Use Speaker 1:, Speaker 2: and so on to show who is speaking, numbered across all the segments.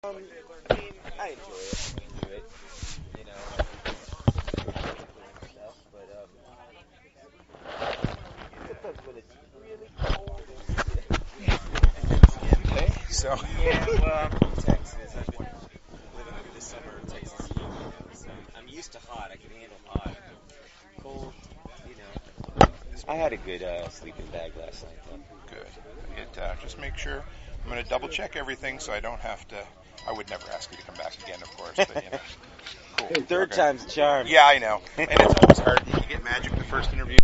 Speaker 1: I mean, I enjoy it. You know, stuff, but sometimes when it's really cold.
Speaker 2: Okay, so
Speaker 1: Yeah, well, I'm from Texas. I've been living through the summer in Texas. So I'm used to hot. I can handle hot. Cold, you know. I had a good sleeping bag last night, though.
Speaker 2: good. Just make sure. I'm going to double check everything so I don't have to. I would never ask you to come back again, of course. But, you know. Cool.
Speaker 1: Third time's a charm.
Speaker 2: Yeah, I know. And it's always hard. Did you get magic the first interview?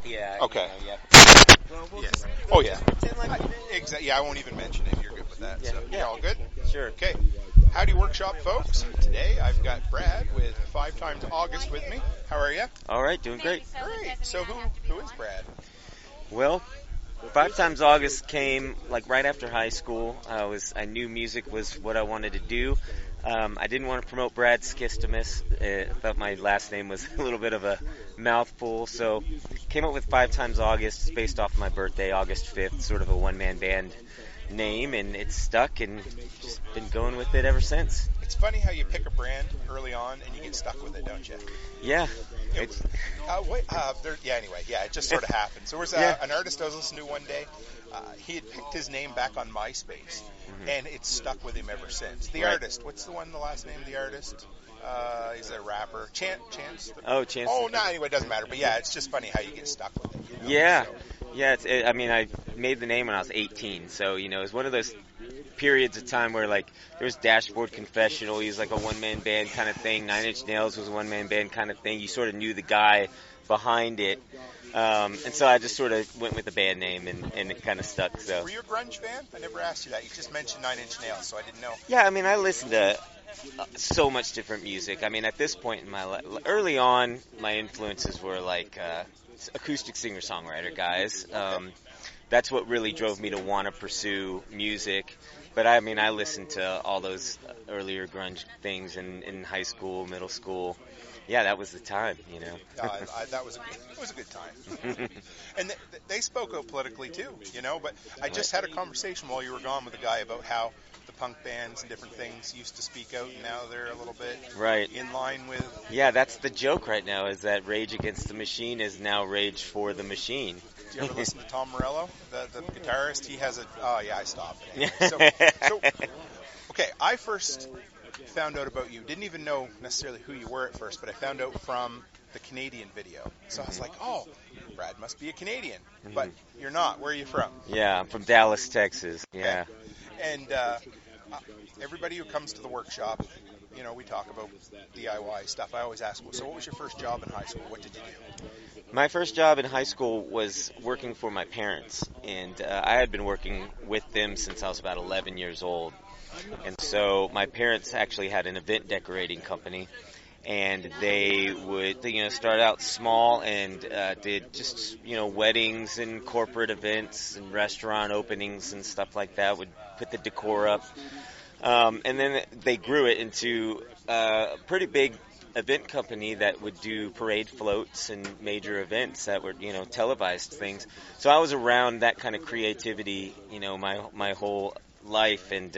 Speaker 1: Yeah.
Speaker 2: Okay.
Speaker 1: You know, yeah. Well, we'll
Speaker 2: Yeah.
Speaker 1: just,
Speaker 2: Oh, yeah.
Speaker 1: pretend like
Speaker 2: Exactly. Yeah, I won't even mention it. You're good with that.
Speaker 1: Yeah.
Speaker 2: So,
Speaker 1: Yeah.
Speaker 2: you're all good?
Speaker 1: Sure.
Speaker 2: Okay. Howdy Workshop, folks. Today I've got Brad with 5 times August with me. How are you?
Speaker 1: All right, doing great.
Speaker 2: Great. So who is Brad?
Speaker 1: Well, 5 times August came like right after high school. I knew music was what I wanted to do. I didn't want to promote Brad Skistimus. I thought my last name was a little bit of a mouthful, so came up with 5 times August. It's based off my birthday, August 5th, sort of a one-man band name, and it's stuck, and just been going with it ever since.
Speaker 2: It's funny how you pick a brand early on and you get stuck with it, don't you?
Speaker 1: Yeah.
Speaker 2: Anyway, it just sort of happened. So there was an artist I was listening to one day. He had picked his name back on MySpace, and it's stuck with him ever since. The artist, what's the last name of the artist? He's a rapper. Chance?
Speaker 1: Oh, Chance.
Speaker 2: Oh, no, anyway, it doesn't matter. But yeah, it's just funny how you get stuck with it. You know?
Speaker 1: Yeah.
Speaker 2: So.
Speaker 1: Yeah, I made the name when I was 18, so, it was one of those periods of time where, like, there was Dashboard Confessional, he was like a one-man band kind of thing, Nine Inch Nails was a one-man band kind of thing, you sort of knew the guy behind it, and so I just sort of went with the band name, and it kind of stuck, so.
Speaker 2: Were you a grunge fan? I never asked you that. You just mentioned Nine Inch Nails, so I didn't know.
Speaker 1: Yeah, I listened to so much different music. At this point in my life, early on, my influences were like acoustic singer-songwriter guys. That's what really drove me to want to pursue music. But I listened to all those earlier grunge things in high school, middle school. Yeah, that was the time,
Speaker 2: That was a good time. And they spoke out politically too, But I just had a conversation while you were gone with a guy about how the punk bands and different things used to speak out, and now they're a little bit in line with.
Speaker 1: Yeah, that's the joke right now. Is that Rage Against the Machine is now Rage for the Machine.
Speaker 2: Do you ever listen to Tom Morello, the guitarist? He has a. Oh yeah, I stopped. Anyway, so okay, I first found out about you. Didn't even know necessarily who you were at first, but I found out from the Canadian video. So I was like, oh, Brad must be a Canadian, but you're not. Where are you from?
Speaker 1: Yeah, I'm from Dallas, Texas. Yeah.
Speaker 2: Okay. And everybody who comes to the workshop, we talk about DIY stuff. I always ask, so what was your first job in high school? What did you do?
Speaker 1: My first job in high school was working for my parents, and I had been working with them since I was about 11 years old. And so my parents actually had an event decorating company, and they would, start out small and did just, weddings and corporate events and restaurant openings and stuff like that, would put the decor up. And then they grew it into a pretty big event company that would do parade floats and major events that were, televised things. So I was around that kind of creativity, my whole life, and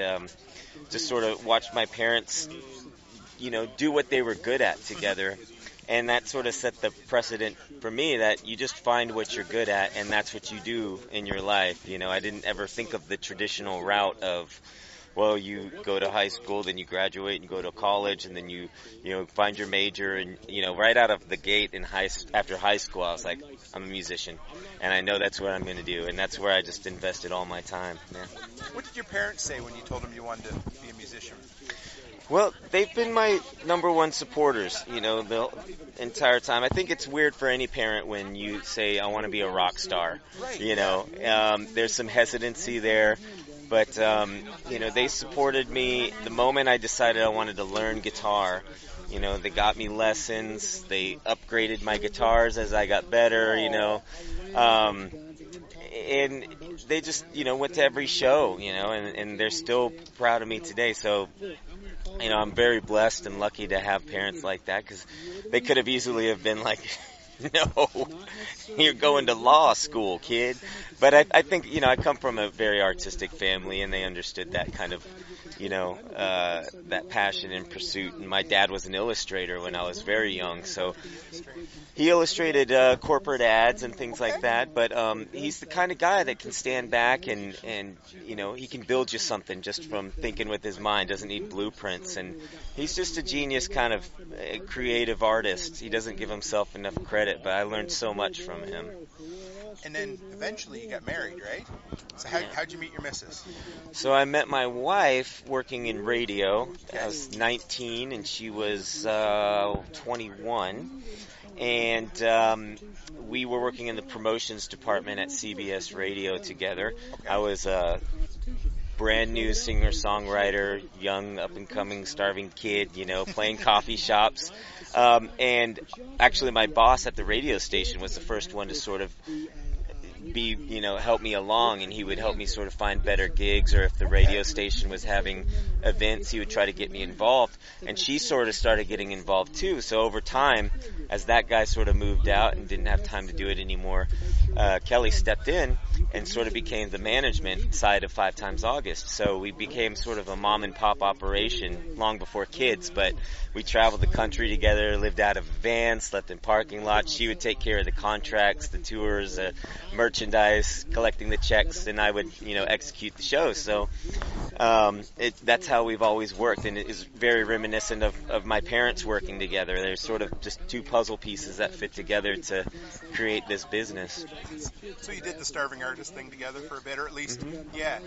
Speaker 1: just sort of watched my parents, do what they were good at together. And that sort of set the precedent for me that you just find what you're good at, and that's what you do in your life. I didn't ever think of the traditional route of, well, you go to high school, then you graduate and go to college, and then you find your major, and right out of the gate after high school, I was like, I'm a musician, and I know that's what I'm going to do, and that's where I just invested all my time. Yeah.
Speaker 2: What did your parents say when you told them you wanted to be a musician?
Speaker 1: Well, they've been my number one supporters, the entire time. I think it's weird for any parent when you say, I want to be a rock star. Right. There's some hesitancy there. But, they supported me the moment I decided I wanted to learn guitar. They got me lessons. They upgraded my guitars as I got better, and they just, went to every show, and they're still proud of me today. So, I'm very blessed and lucky to have parents like that, because they could have easily have been like, no, you're going to law school, kid. But I think, I come from a very artistic family, and they understood that kind of, that passion and pursuit. And my dad was an illustrator when I was very young, so he illustrated corporate ads and things like that. But he's the kind of guy that can stand back and he can build you something just from thinking with his mind. Doesn't need blueprints, and he's just a genius kind of creative artist. He doesn't give himself enough credit, but I learned so much from him.
Speaker 2: And then eventually you got married, right? So how'd you meet your missus?
Speaker 1: So I met my wife working in radio. I was 19 and she was 21. And we were working in the promotions department at CBS Radio together.
Speaker 2: Okay.
Speaker 1: I was a brand new singer-songwriter, young, up-and-coming, starving kid, playing coffee shops. And actually my boss at the radio station was the first one to sort of help me along, and he would help me sort of find better gigs, or if the radio station was having events, he would try to get me involved. And she sort of started getting involved too. So over time, as that guy sort of moved out and didn't have time to do it anymore, Kelly stepped in and sort of became the management side of 5 Times August. So we became sort of a mom and pop operation long before kids, but we traveled the country together, lived out of vans, slept in parking lots. She would take care of the contracts, the tours, merchandise, collecting the checks, and I would, execute the shows. So that's how we've always worked, and it is very reminiscent of my parents working together. There's sort of just 2 puzzle pieces that fit together to create this business.
Speaker 2: So you did the starving artist thing together for a bit, or at least, yeah.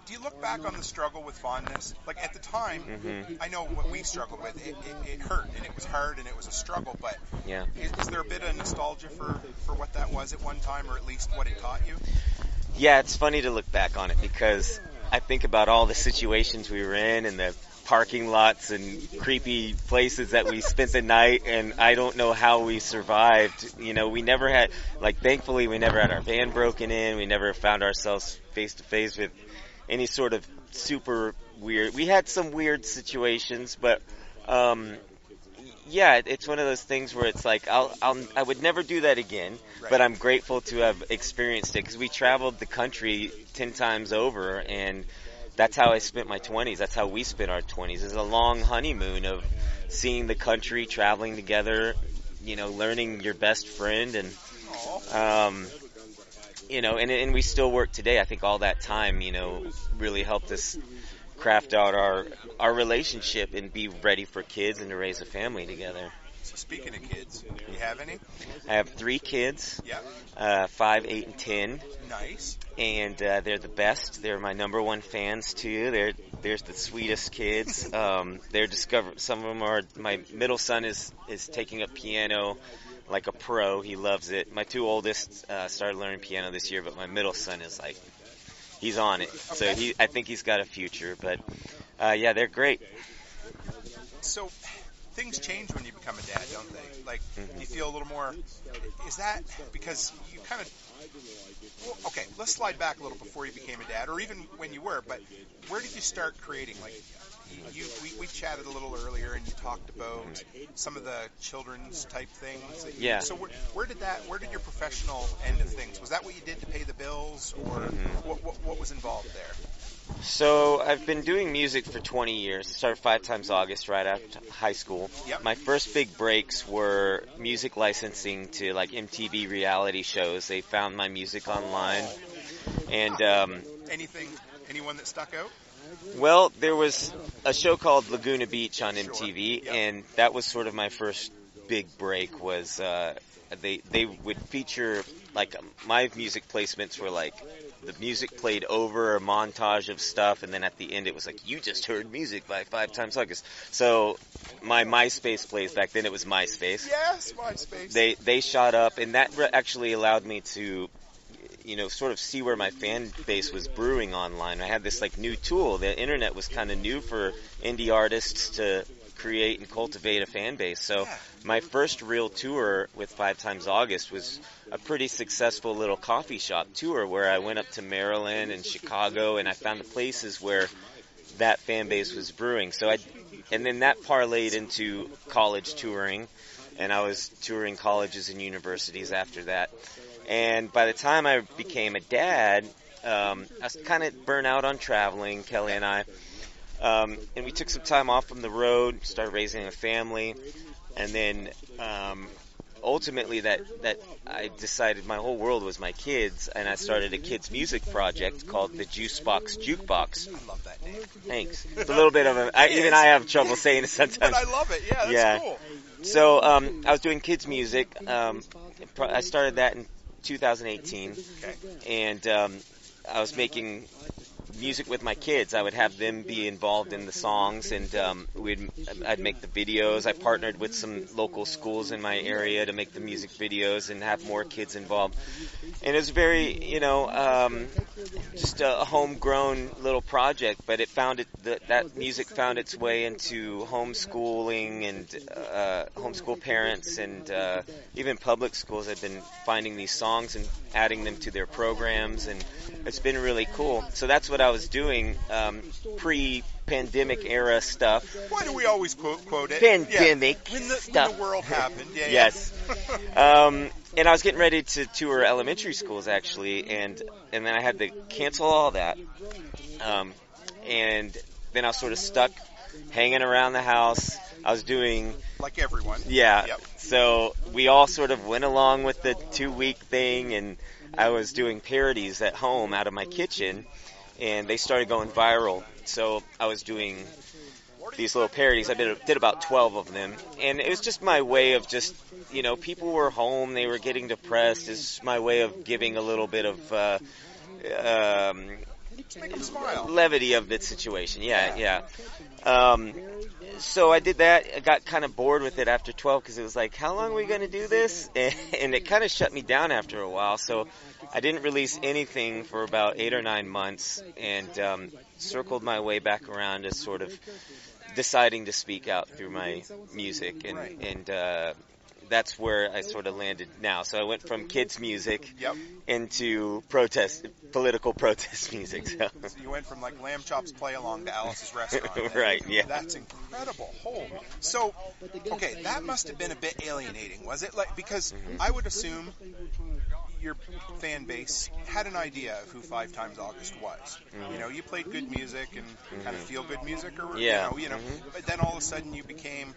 Speaker 2: Do you look back on the struggle with fondness? Like at the time, I know what we struggled with. It hurt, and it was hard, and it was a struggle. But
Speaker 1: yeah,
Speaker 2: is there a bit of nostalgia for what that was at one time, or at least what it taught you?
Speaker 1: Yeah, it's funny to look back on it because I think about all the situations we were in and the parking lots and creepy places that we spent the night, and I don't know how we survived. We never had, thankfully we never had our van broken in. We never found ourselves face to face with any sort of super weird. We had some weird situations, but yeah, it's one of those things where it's like I would never do that again. Right. But I'm grateful to have experienced it because we traveled the country 10 times over, and that's how I spent my 20s. That's how we spent our 20s. It's a long honeymoon of seeing the country, traveling together, learning your best friend, and and we still work today. I think all that time, really helped us craft out our relationship and be ready for kids and to raise a family together.
Speaker 2: So speaking of kids, do you have any?
Speaker 1: I have 3 kids.
Speaker 2: Yep.
Speaker 1: 5, 8, and 10.
Speaker 2: Nice.
Speaker 1: And they're the best. They're my number 1 fans too. They're the sweetest kids. They're discovered. Some of them are. My middle son is taking up piano like a pro. He loves it. My 2 oldest started learning piano this year, but my middle son is he's on it. Okay. So I think he's got a future. But yeah, they're great.
Speaker 2: So things change when you become a dad, don't they? You feel a little more. Is that because you kind of? Well, okay, let's slide back a little before you became a dad, or even when you were. But where did you start creating? We chatted a little earlier, and you talked about some of the children's type things.
Speaker 1: Yeah.
Speaker 2: So where did your professional end of things? Was that what you did to pay the bills, or what was involved there?
Speaker 1: So I've been doing music for 20 years. I started 5 Times August right after high school.
Speaker 2: Yep. My
Speaker 1: first big breaks were music licensing to MTV reality shows. They found my music online, and
Speaker 2: anyone that stuck out?
Speaker 1: Well, there was a show called Laguna Beach on MTV,
Speaker 2: Yep.
Speaker 1: And that was sort of my first big break. Was they would feature my music placements were the music played over a montage of stuff, and then at the end it was you just heard music by 5 Times August. So my MySpace plays, back then it was MySpace.
Speaker 2: Yes, MySpace.
Speaker 1: They shot up, and that actually allowed me to sort of see where my fan base was brewing online. I had this new tool. The internet was kind of new for indie artists to create and cultivate a fan base. So my first real tour with 5 Times August was a pretty successful little coffee shop tour where I went up to Maryland and Chicago, and I found the places where that fan base was brewing. And then that parlayed into college touring, and I was touring colleges and universities after that. And by the time I became a dad, I was kind of burnt out on traveling, Kelly and I. And we took some time off from the road, started raising a family, and then ultimately that I decided my whole world was my kids, and I started a kids music project called the Juicebox Jukebox.
Speaker 2: I love that name.
Speaker 1: Thanks. It's a little bit of even I have trouble saying it sometimes.
Speaker 2: But I love it. Yeah, that's cool.
Speaker 1: So I was doing kids music. I started that in 2018, and I was making music with my kids. I would have them be involved in the songs, and I'd make the videos. I partnered with some local schools in my area to make the music videos and have more kids involved. And it was very, just a homegrown little project, but that music found its way into homeschooling and homeschool parents, and even public schools have been finding these songs and adding them to their programs, and it's been really cool. So that's what I was doing pre-pandemic era stuff.
Speaker 2: Why do we always quote it?
Speaker 1: Pandemic
Speaker 2: stuff. When the world happened. Yeah,
Speaker 1: yes. And I was getting ready to tour elementary schools, actually, and then I had to cancel all that. And then I was sort of stuck hanging around the house. I was doing...
Speaker 2: Like everyone.
Speaker 1: Yeah.
Speaker 2: Yep.
Speaker 1: So we all sort of went along with the 2-week thing, and I was doing parodies at home out of my kitchen, and they started going viral. So I was doing these little parodies. I did about 12 of them, and it was just my way of just, people were home, they were getting depressed. It's my way of giving a little bit of
Speaker 2: make them smile.
Speaker 1: Levity of the situation. Yeah. So I did that. I got kind of bored with it after 12 because it was like, how long are we going to do this? And it kind of shut me down after a while. So I didn't release anything for about 8 or 9 months, and circled my way back around to sort of deciding to speak out through my music, and that's where I sort of landed now. So I went from kids music into political protest music. So
Speaker 2: you went from like Lamb Chops Play Along to Alice's Restaurant.
Speaker 1: Right, yeah.
Speaker 2: That's incredible. So, okay, that must have been a bit alienating, was it? Like, because I would assume your fan base had an idea of who 5 Times August was. You played good music and kind of feel good music, or but then all of a sudden you became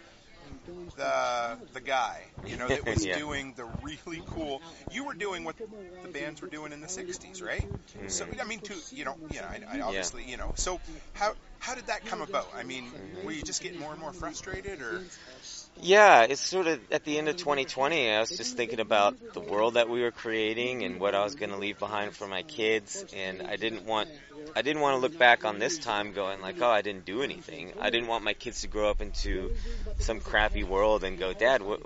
Speaker 2: the guy, that was doing the really cool. You were doing what the bands were doing in the 60s, right? So I mean, I obviously, So how did that come about? I mean, were you just getting more and more frustrated, or?
Speaker 1: Yeah, it's sort of at the end of 2020, I was just thinking about the world that we were creating and what I was going to leave behind for my kids, and I didn't want to look back on this time going like, oh, I didn't do anything. I didn't want my kids to grow up into some crappy world and go, Dad, what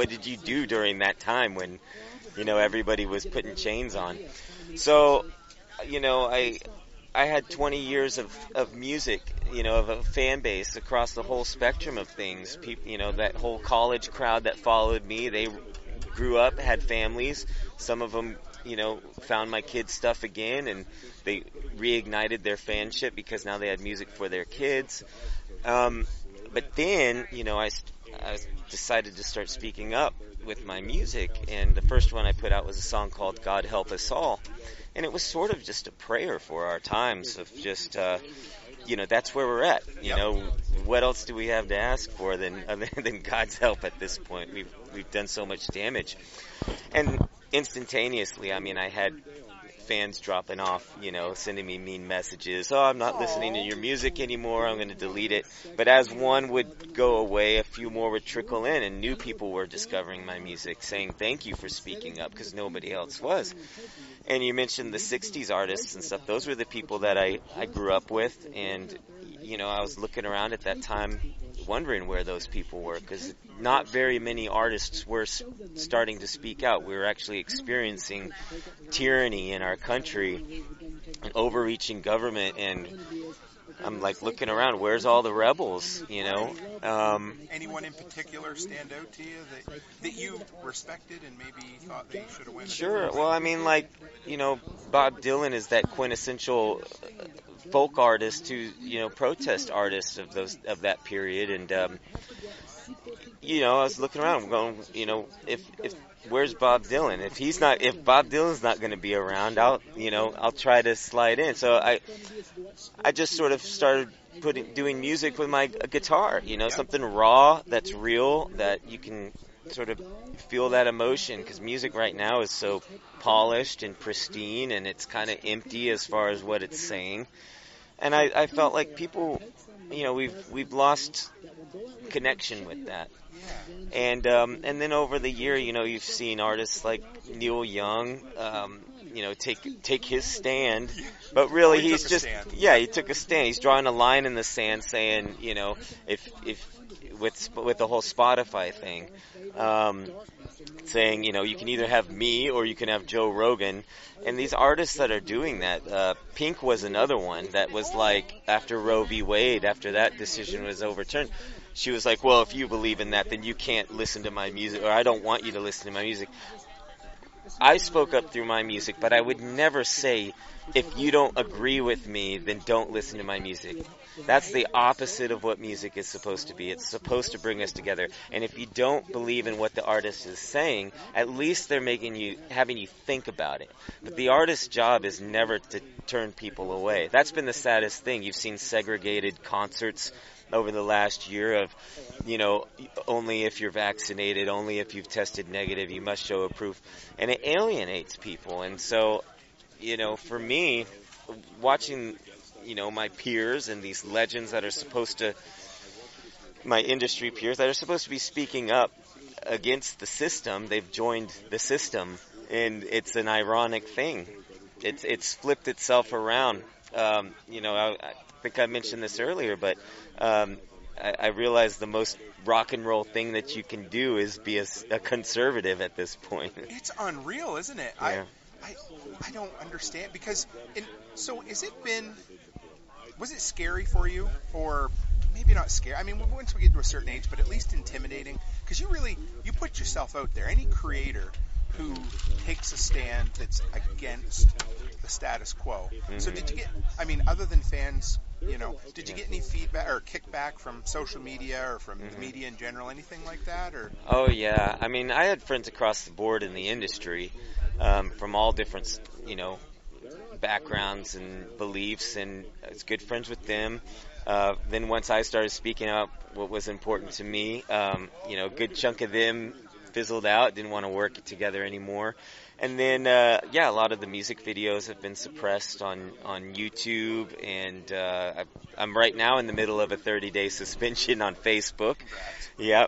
Speaker 1: did you do during that time when, everybody was putting chains on? So, I had 20 years of music, of a fan base across the whole spectrum of things. People, that whole college crowd that followed me, they grew up, had families. Some of them, found my kids' stuff again, and they reignited their fanship because now they had music for their kids. But then, I decided to start speaking up with my music, and the first one I put out was a song called God Help Us All. And it was sort of just a prayer for our times of just, that's where we're at. What else do we have to ask for other than God's help at this point? We've done so much damage. And instantaneously, I mean, I had fans dropping off, sending me mean messages. Oh, I'm not listening to your music anymore. I'm going to delete it. But as one would go away, a few more would trickle in, and new people were discovering my music, saying thank you for speaking up because nobody else was. And you mentioned the 60s artists and stuff. Those were the people that I grew up with, and, I was looking around at that time wondering where those people were, because not very many artists were starting to speak out. We were actually experiencing tyranny in our country, an overreaching government, and I'm like looking around, where's all the rebels,
Speaker 2: Anyone in particular stand out to you that you respected and maybe thought they should have won?
Speaker 1: Sure. Well, I mean, Bob Dylan is that quintessential folk artist who, protest artist of that period, and I was looking around going, if where's Bob Dylan? If Bob Dylan's not going to be around, I'll try to slide in. So I just sort of started doing music with my guitar, something raw, that's real, that you can sort of feel that emotion, because music right now is so polished and pristine, and it's kind of empty as far as what it's saying. And I felt like people, we've lost connection with that. And then over the year, you've seen artists like Neil Young, take his stand, but really he took a stand. He's drawing a line in the sand, saying, if with the whole Spotify thing, saying, you can either have me or you can have Joe Rogan. And these artists that are doing that, Pink was another one that was like, after Roe v. Wade, after that decision was overturned, she was like, well, if you believe in that, then you can't listen to my music, or I don't want you to listen to my music. I spoke up through my music, but I would never say, if you don't agree with me, then don't listen to my music. That's the opposite of what music is supposed to be. It's supposed to bring us together. And if you don't believe in what the artist is saying, at least they're having you think about it. But the artist's job is never to turn people away. That's been the saddest thing. You've seen segregated concerts over the last year of, only if you're vaccinated, only if you've tested negative, you must show a proof. And it alienates people. And so, for me, watching, my peers and these legends that are supposed to, my industry peers that are supposed to be speaking up against the system, they've joined the system. And it's an ironic thing. It's flipped itself around. I think I mentioned this earlier, but I realize the most rock and roll thing that you can do is be a conservative at this point.
Speaker 2: It's unreal, isn't it?
Speaker 1: Yeah.
Speaker 2: I don't understand, because so was it scary for you, or maybe not scary? I mean, once we get to a certain age, but at least intimidating, because you put yourself out there. Any creator who takes a stand that's against the status quo. Mm-hmm. So did you get, other than fans, did you get any feedback or kickback from social media or from the media in general, anything like that? Or?
Speaker 1: Oh, yeah. I had friends across the board in the industry, from all different, backgrounds and beliefs, and I was good friends with them. Then once I started speaking up what was important to me, a good chunk of them fizzled out, didn't want to work together anymore. And then, a lot of the music videos have been suppressed on YouTube, and I'm right now in the middle of a 30-day suspension on Facebook. Yeah,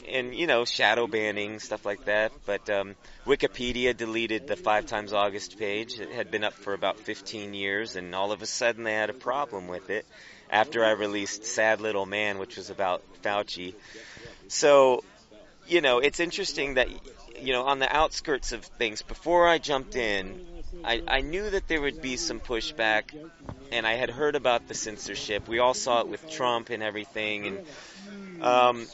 Speaker 1: and, shadow banning, stuff like that. But Wikipedia deleted the 5 times August page. It had been up for about 15 years, and all of a sudden they had a problem with it after I released Sad Little Man, which was about Fauci. So, it's interesting that, on the outskirts of things, before I jumped in, I knew that there would be some pushback, and I had heard about the censorship. We all saw it with Trump and everything, and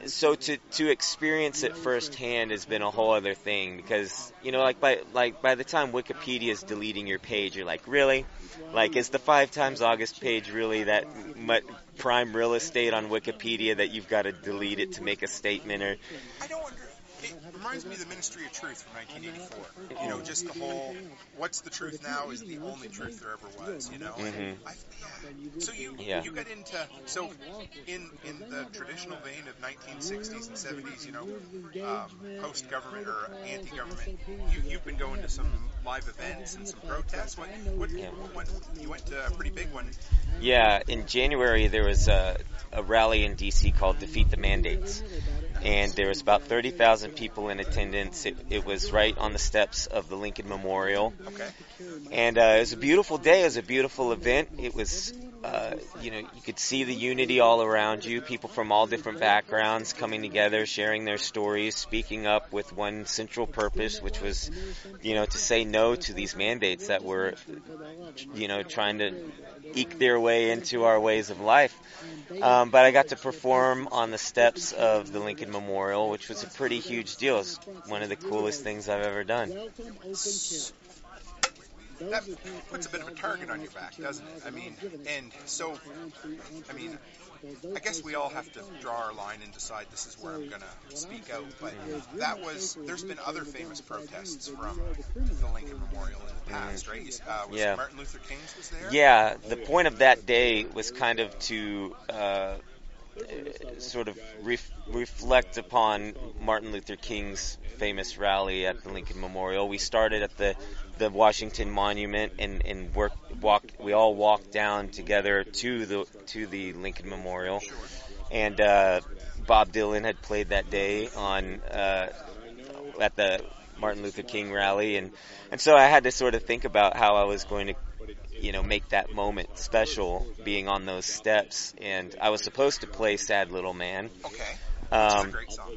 Speaker 1: so to experience it firsthand has been a whole other thing, because, by the time Wikipedia is deleting your page, you're like, really? Is the 5 times August page really that prime real estate on Wikipedia that you've got to delete it to make a statement? Or
Speaker 2: I don't wonder. It reminds me of the Ministry of Truth from 1984. Just the whole, what's the truth now is the only truth there ever was,
Speaker 1: Mm-hmm.
Speaker 2: So you got into, in the traditional vein of 1960s and 70s, post-government or anti-government, you've been going to some live events and some protests. What you went to a pretty big one.
Speaker 1: Yeah, in January there was a rally in D.C. called Defeat the Mandates. And there was about 30,000 people in attendance. It was right on the steps of the Lincoln Memorial.
Speaker 2: Okay.
Speaker 1: And it was a beautiful day. It was a beautiful event. It was, you could see the unity all around you. People from all different backgrounds coming together, sharing their stories, speaking up with one central purpose, which was, to say no to these mandates that were, trying to eke their way into our ways of life. But I got to perform on the steps of the Lincoln Memorial, which was a pretty huge deal. It's one of the coolest things I've ever done.
Speaker 2: that puts a bit of a target on your back, doesn't it? I mean, and so, I mean, I guess we all have to draw our line and decide this is where I'm going to speak out, but there's been other famous protests from the Lincoln Memorial in the past, right? Was it Martin Luther King's was there?
Speaker 1: Yeah, the point of that day was kind of to sort of reflect upon Martin Luther King's famous rally at the Lincoln Memorial. We started at the Washington Monument and we all walked down together to the Lincoln Memorial. And Bob Dylan had played that day at the Martin Luther King rally, and so I had to sort of think about how I was going to make that moment special, being on those steps. And I was supposed to play Sad Little Man.
Speaker 2: Okay. Which is a great song.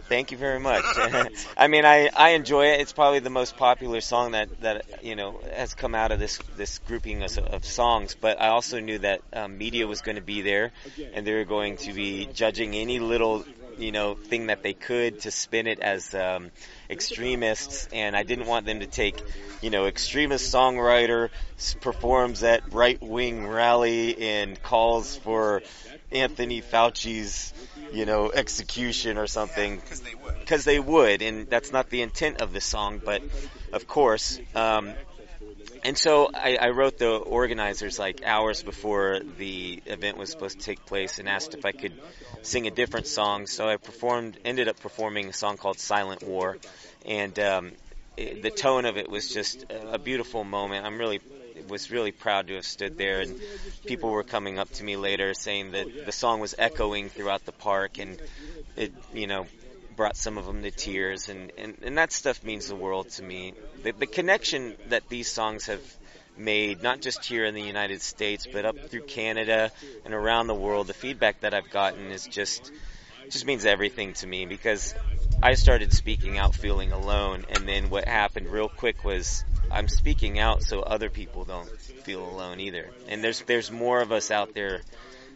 Speaker 1: Thank you very much. I mean, I enjoy it. It's probably the most popular song that has come out of this grouping of songs. But I also knew that media was going to be there, and they were going to be judging any little thing that they could to spin it as extremists, and I didn't want them to take extremist songwriter performs at right-wing rally and calls for Anthony Fauci's execution or something, because they would, and that's not the intent of the song, but of course. And so I wrote the organizers like hours before the event was supposed to take place and asked if I could sing a different song. So I ended up performing a song called Silent War, and the tone of it was just a beautiful moment. Was really proud to have stood there, and people were coming up to me later saying that the song was echoing throughout the park, and it brought some of them to tears, and that stuff means the world to me. The connection that these songs have made, not just here in the United States, but up through Canada and around the world, the feedback that I've gotten is just means everything to me, because I started speaking out feeling alone, and then what happened real quick was I'm speaking out so other people don't feel alone either. And there's more of us out there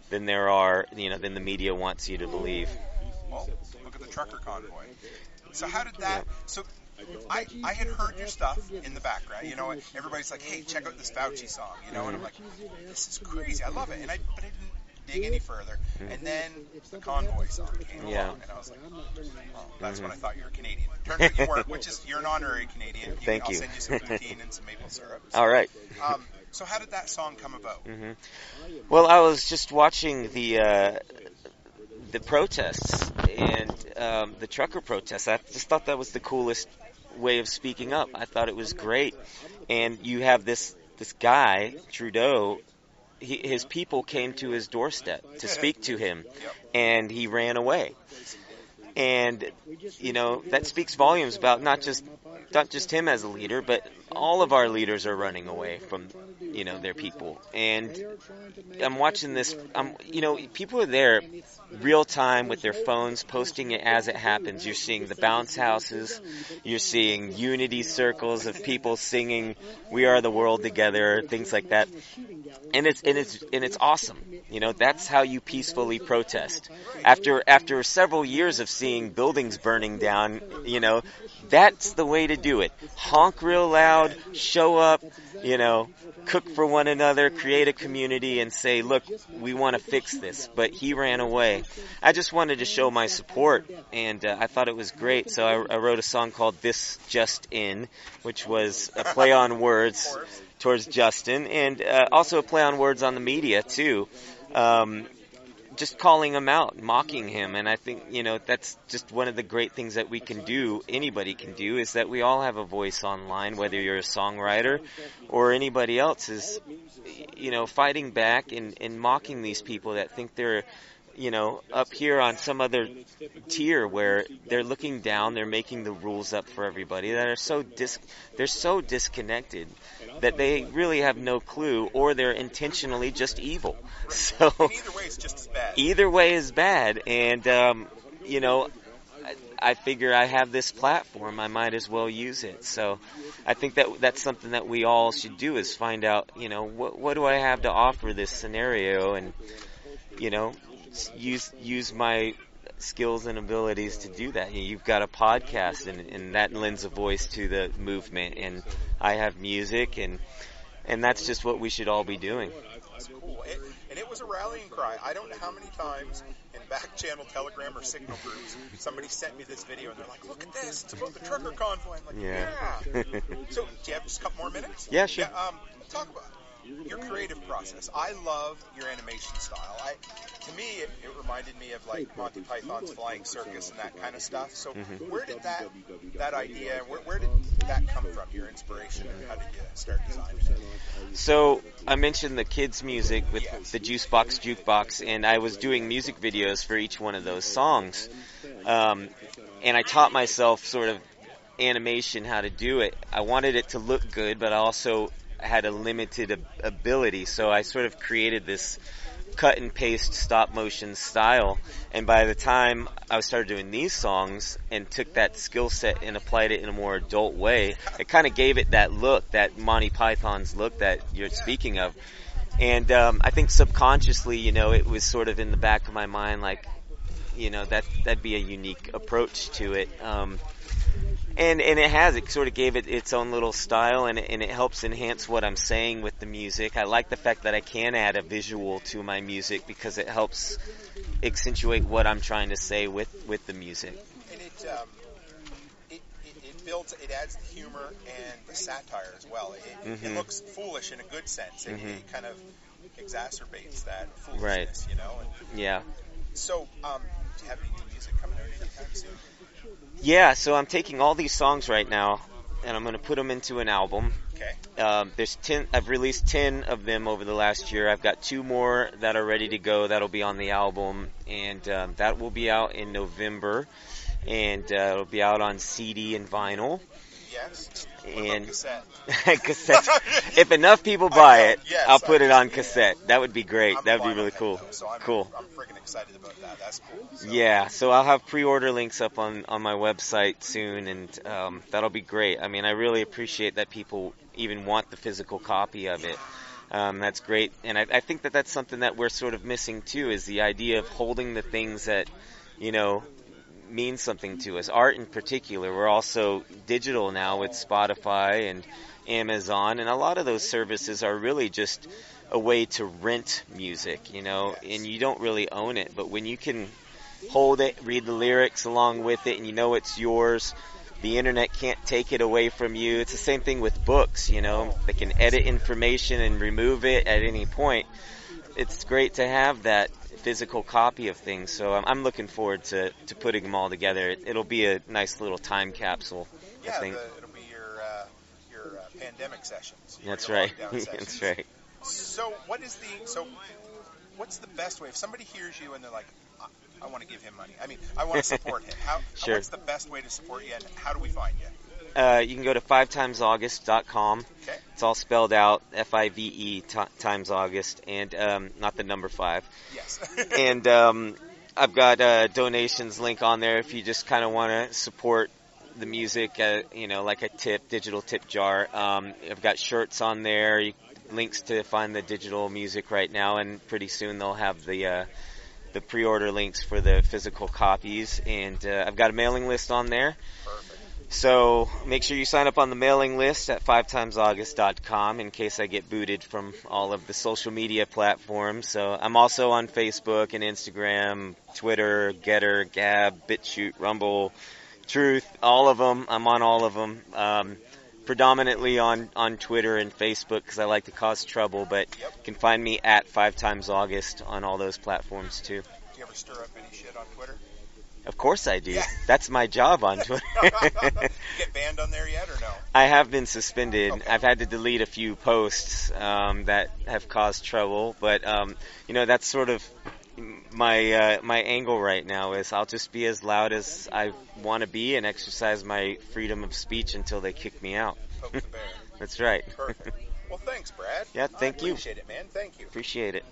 Speaker 1: than there are, than the media wants you to believe.
Speaker 2: Well, look at the trucker convoy. So how did that? So I had heard your stuff in the background. Everybody's like, "Hey, check out this Fauci song," and I'm like, "This is crazy. I love it." But I didn't dig any further. And then the convoy song came along, and I was like, "Oh, that's when I thought you were Canadian." Turned out you weren't, which is you're an honorary Canadian.
Speaker 1: Thank you.
Speaker 2: I'll send you some poutine and some maple syrup.
Speaker 1: All right.
Speaker 2: So how did that song come about?
Speaker 1: Well, I was just watching the protests and the trucker protests. I just thought that was the coolest way of speaking up. I thought it was great. And you have this guy, Trudeau, his people came to his doorstep to speak to him, and he ran away. And that speaks volumes about not just him as a leader, but all of our leaders are running away from their people. And I'm watching this. People are there real time with their phones, posting it as it happens. You're seeing the bounce houses. You're seeing unity circles of people singing "We Are the World Together," things like that. And it's awesome. That's how you peacefully protest. After several years of seeing buildings burning down, that's the way to do it. Honk real loud, show up, cook for one another, create a community, and say, look, we want to fix this. But he ran away. I just wanted to show my support, and I thought it was great. So I wrote a song called This Just In, which was a play on words towards Justin, and also a play on words on the media, too. Just calling him out, mocking him. And I think, that's just one of the great things that we can do, anybody can do, is that we all have a voice online, whether you're a songwriter or anybody else, is, fighting back and mocking these people that think they're, up here on some other tier where they're looking down, they're making the rules up for everybody, that are they're so disconnected that they really have no clue, or they're intentionally just evil. So
Speaker 2: and either way is just as bad.
Speaker 1: Either way is bad, and I figure I have this platform, I might as well use it. So I think that's something that we all should do, is find out, what do I have to offer this scenario, and use my skills and abilities to do that. You've got a podcast, and that lends a voice to the movement, and I have music, and that's just what we should all be doing.
Speaker 2: That's cool. And it was a rallying cry. I don't know how many times in back channel Telegram or Signal groups somebody sent me this video and they're like, look at this, it's about the trucker convoy. I'm like, yeah. So do you have just a couple more minutes?
Speaker 1: Yeah, sure.
Speaker 2: Yeah, talk about your creative process. I love your animation style. To me, it reminded me of like Monty Python's Flying Circus and that kind of stuff. So where did that idea, where did that come from, your inspiration, and how did you start designing it?
Speaker 1: So I mentioned the kids' music with the Juicebox Jukebox, and I was doing music videos for each one of those songs. And I taught myself sort of animation, how to do it. I wanted it to look good, but I also had a limited ability, so I sort of created this cut and paste stop motion style, and by the time I started doing these songs and took that skill set and applied it in a more adult way, it kind of gave it that look, that Monty Python's look that you're speaking of. And I think subconsciously, it was sort of in the back of my mind, like, that'd be a unique approach to it. And it sort of gave it its own little style, and it helps enhance what I'm saying with the music. I like the fact that I can add a visual to my music because it helps accentuate what I'm trying to say with the music.
Speaker 2: And it builds, it adds the humor and the satire as well. It looks foolish in a good sense. It kind of exacerbates that foolishness, And
Speaker 1: yeah.
Speaker 2: So, do you have any new music coming out anytime soon?
Speaker 1: Yeah, so I'm taking all these songs right now, and I'm going to put them into an album.
Speaker 2: Okay.
Speaker 1: There's 10. I've released 10 of them over the last year. I've got 2 more that are ready to go. That'll be on the album, and that will be out in November, and it'll be out on CD and vinyl.
Speaker 2: Yes.
Speaker 1: And
Speaker 2: cassette.
Speaker 1: Cassette. If enough people buy it,
Speaker 2: yes,
Speaker 1: I'll put it on cassette. That would be great.
Speaker 2: I'm
Speaker 1: that would be really
Speaker 2: that,
Speaker 1: cool.
Speaker 2: though, so I'm freaking excited about that. That's cool. So.
Speaker 1: Yeah, so I'll have pre-order links up on my website soon, and that'll be great. I mean, I really appreciate that people even want the physical copy of it. That's great, and I think that's something that we're sort of missing too, is the idea of holding the things that, mean something to us. Art in particular. We're also digital now with Spotify and Amazon, and a lot of those services are really just a way to rent music, and you don't really own it. But when you can hold it, read the lyrics along with it, and it's yours, the internet can't take it away from you. It's the same thing with books, They can edit information and remove it at any point. It's great to have that physical copy of things, so I'm looking forward to putting them all together. It'll be a nice little time capsule, I think.
Speaker 2: It'll be your pandemic sessions.
Speaker 1: That's right. That's right.
Speaker 2: So what's the best way if somebody hears you and they're like, I want to give him money. I mean, I want to support him.
Speaker 1: Sure.
Speaker 2: What's the best way to support you, and how do we find you?
Speaker 1: You can go to 5timesaugust.com.
Speaker 2: Okay.
Speaker 1: It's all spelled out, FIVE times August, and not the number 5.
Speaker 2: Yes.
Speaker 1: And I've got a donations link on there if you just kind of want to support the music, like a digital tip jar. I've got shirts on there, links to find the digital music right now, and pretty soon they'll have the pre-order links for the physical copies, and I've got a mailing list on there.
Speaker 2: Perfect.
Speaker 1: So make sure you sign up on the mailing list at 5timesaugust.com in case I get booted from all of the social media platforms. So I'm also on Facebook and Instagram, Twitter, Getter, Gab, BitChute, Rumble, Truth, all of them. I'm on all of them. Predominantly on Twitter and Facebook because I like to cause trouble, but you can find me at 5timesaugust on all those platforms too.
Speaker 2: Do you ever stir up any shit on Twitter?
Speaker 1: Of course I do.
Speaker 2: Yeah.
Speaker 1: That's my job on Twitter.
Speaker 2: You get banned on there yet or no?
Speaker 1: I have been suspended.
Speaker 2: Okay.
Speaker 1: I've had to delete a few posts that have caused trouble, but that's sort of my angle right now is I'll just be as loud as I want to be and exercise my freedom of speech until they kick me out.
Speaker 2: Poke the bear.
Speaker 1: That's right.
Speaker 2: Perfect. Well, thanks, Brad.
Speaker 1: Yeah, thank you.
Speaker 2: Appreciate it, man. Thank you.
Speaker 1: Appreciate it.